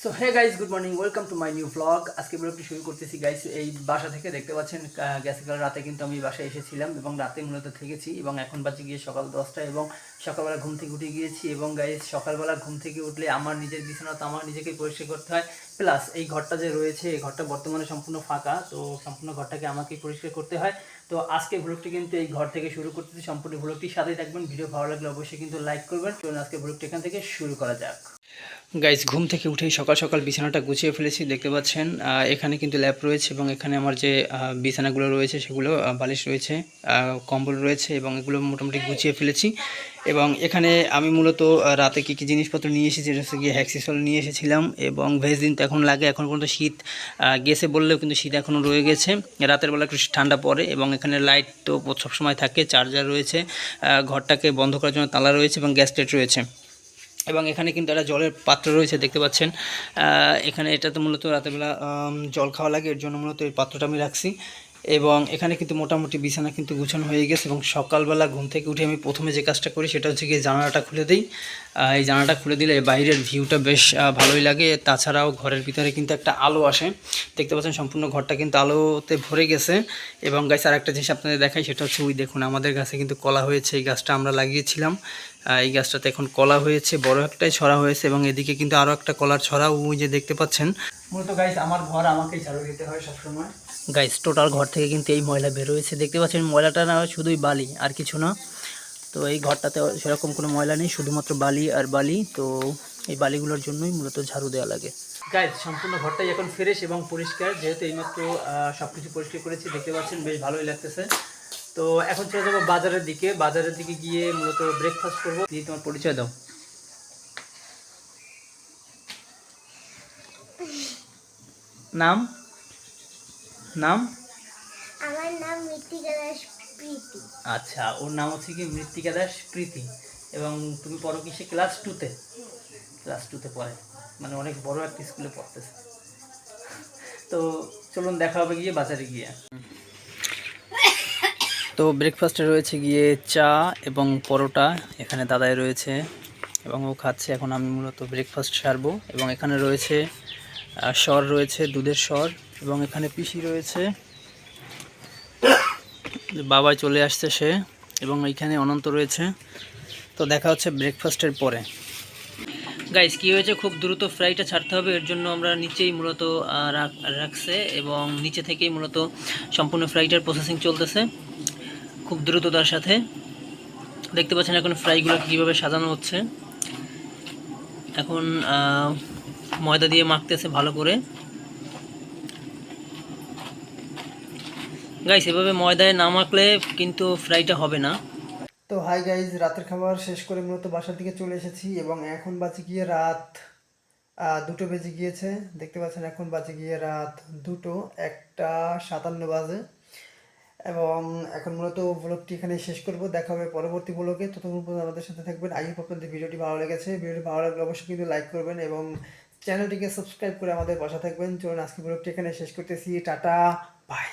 So hey guys, good morning, welcome to my new blog. আজকে ব্লগটি শুরু করতেছি গাইস এই বাসা থেকে। দেখতে পাচ্ছেন গতকাল রাতে কিন্তু আমি বাসায় এসেছিলাম এবং রাতে মূলত থেকেছি এবং এখন বাজে গিয়ে সকাল 10টা এবং সকালবেলা ঘুম থেকে উঠে গিয়েছি। এবং গাইস সকালবেলা ঘুম থেকে উঠলে আমার নিজের বিছানা তো আমার নিজেকে পরিষ্কার করতে হয়, প্লাস এই ঘরটা যে রয়েছে এই ঘরটা বর্তমানে সম্পূর্ণ ফাঁকা, তো সম্পূর্ণ ঘরটাকে আমাকেই পরিষ্কার করতে হয়। তো আজকে ব্লগটি কিন্তু এই ঘর থেকে শুরু করতেছি। সম্পূর্ণ ব্লগটির সাথেই থাকবেন। ভিডিও ভালো লাগলে অবশ্যই কিন্তু লাইক করবেন। চলুন আজকে ব্লগটি এখান থেকে শুরু করা যাক। গাইজ, ঘুম থেকে উঠেই সকাল সকাল বিছানাটা গুছিয়ে ফেলেছি। দেখতে পাচ্ছেন এখানে কিন্তু ল্যাপ রয়েছে এবং এখানে আমার যে বিছানাগুলো রয়েছে সেগুলো বালিশ রয়েছে, কম্বল রয়েছে এবং এগুলো মোটামুটি গুছিয়ে ফেলেছি। এবং এখানে আমি মূলত রাতে কী কী জিনিসপত্র নিয়ে এসেছি, যেটা হচ্ছে গিয়ে হ্যাক্সিসল নিয়ে এসেছিলাম এবং ভেজদিন তো এখন লাগে। এখন পর্যন্ত শীত গেছে বললেও কিন্তু শীত এখনও রয়ে গেছে। রাতের বেলা একটু ঠান্ডা পড়ে এবং এখানে লাইট তো সবসময় থাকে, চার্জার রয়েছে, ঘরটাকে বন্ধ করার জন্য তালা রয়েছে এবং গ্যাস লাইট রয়েছে। এবং এখানে কিন্তু একটা জলের পাত্র রয়েছে, দেখতে পাচ্ছেন। এখানে এটাতে মূলত রাতেরবেলা জল খাওয়া লাগে, এর জন্য মূলত এই পাত্রটা আমি রাখছি। এবং এখানে কিন্তু মোটামুটি বিছানা কিন্তু গুছানো হয়ে গেছে। এবং সকালবেলা ঘুম থেকে উঠে আমি প্রথমে যে কাজটা করি সেটা হচ্ছে গিয়ে জানালাটা খুলে দিই। এই জানালাটা খুলে দিলে বাইরের ভিউটা বেশ ভালোই লাগে। তাছাড়াও ঘরের ভিতরে কিন্তু একটা আলো আসে, দেখতে পাচ্ছেন সম্পূর্ণ ঘরটা কিন্তু আলোতে ভরে গেছে। এবং গাছ আর একটা জিনিস আপনাদের দেখাই, সেটা হচ্ছে ওই দেখুন আমাদের গাছে কিন্তু কলা হয়েছে। এই গাছটা আমরা লাগিয়েছিলাম, এই গাছটাতে এখন কলা হয়েছে, বড় একটাই ছড়া হয়েছে এবং এদিকে কিন্তু আরও একটা কলার ছড়া ওই যে দেখতে পাচ্ছেন। মূলত গাইস আমার ঘর আমাকেই ঝাড়ু দিতে হয় সবসময়। গাইস টোটাল ঘর থেকে কিন্তু এই ময়লা বেরোয়েছে, দেখতে পাচ্ছেন। ময়লাটা না শুধুই বালি আর কিছু না। তো এই ঘরটাতে সেরকম কোনো ময়লা নেই, শুধুমাত্র বালি আর বালি। তো এই বালিগুলোর জন্যই মূলত ঝাড়ু দেওয়া লাগে। গাইস সম্পূর্ণ ঘরটাই এখন ফ্রেশ এবং পরিষ্কার, যেহেতু এইমাত্র সব কিছু পরিষ্কার করেছি। দেখতে পাচ্ছেন বেশ ভালোই লাগতেছে। তো এখন চলে যাবো বাজারের দিকে। বাজারের দিকে গিয়ে মূলত ব্রেকফাস্ট করবো। দিয়ে তোমার পরিচয় দাও। নাম নাম আমার নাম মৃত্তিকা দাস প্রীতি। আচ্ছা, ওর নাম হচ্ছে কি মৃত্তিকা দাস প্রীতি। এবং তুমি পড়ো কিসে? ক্লাস টুতে। ক্লাস টুতে পড়ে, মানে অনেক বড় একটা স্কুলে পড়তেছে। তো চলুন দেখা হবে গিয়ে বাজারে গিয়ে। তো ব্রেকফাস্টে রয়েছে গিয়ে চা এবং পরোটা, এখানে দাদাই রয়েছে এবং ও খাচ্ছে। এখন আমি মূলত ব্রেকফাস্ট সারবো। এবং এখানে রয়েছে সর রয়েছে, দুধের সর, এবং এখানে পিসি রয়েছে, বাবাই চলে আসছে সে, এবং এইখানে অনন্ত রয়েছে। তো দেখা হচ্ছে ব্রেকফাস্টের পরে। গাইস কি হয়েছে, খুব দ্রুত ফ্রাইটা ছাড়তে হবে, এর জন্য আমরা নিচেই মূলত রাখছে এবং নিচে থেকেই মূলত সম্পূর্ণ ফ্রাইটার প্রসেসিং চলতেছে খুব দ্রুততার সাথে। দেখতে পাচ্ছেন এখন ফ্রাইগুলো কীভাবে সাজানো হচ্ছে। এখন ময়দা দিয়ে মাখতেছে ভালো করে। গাইস এভাবে ময়দায় না মাখলে কিন্তু ফ্রাইটা হবে না। তো হাই গাইজ, রাতের খাবার শেষ করে মূলত বাসার দিকে চলে এসেছি এবং এখন বাজে গিয়ে রাত 2টো বেজে গিয়েছে। দেখতে পাচ্ছেন এখন বাজে গিয়ে রাত 2টো, 1:57 বাজে। এবং এখন মূলত ব্লগটি এখানে শেষ করব। দেখা হবে পরবর্তী ব্লগে। ততক্ষণ পর্যন্ত আমাদের সাথে থাকবেন। আই হোপ আপনাদের ভিডিওটি ভালো লেগেছে। ভিডিওটি ভালো লাগলে অবশ্যই কিন্তু লাইক করবেন এবং চ্যানেলটিকে সাবস্ক্রাইব করে আমাদের পাশে থাকবেন। চলুন আজকে ব্লগটি এখানে শেষ করতেছি। Tata, by.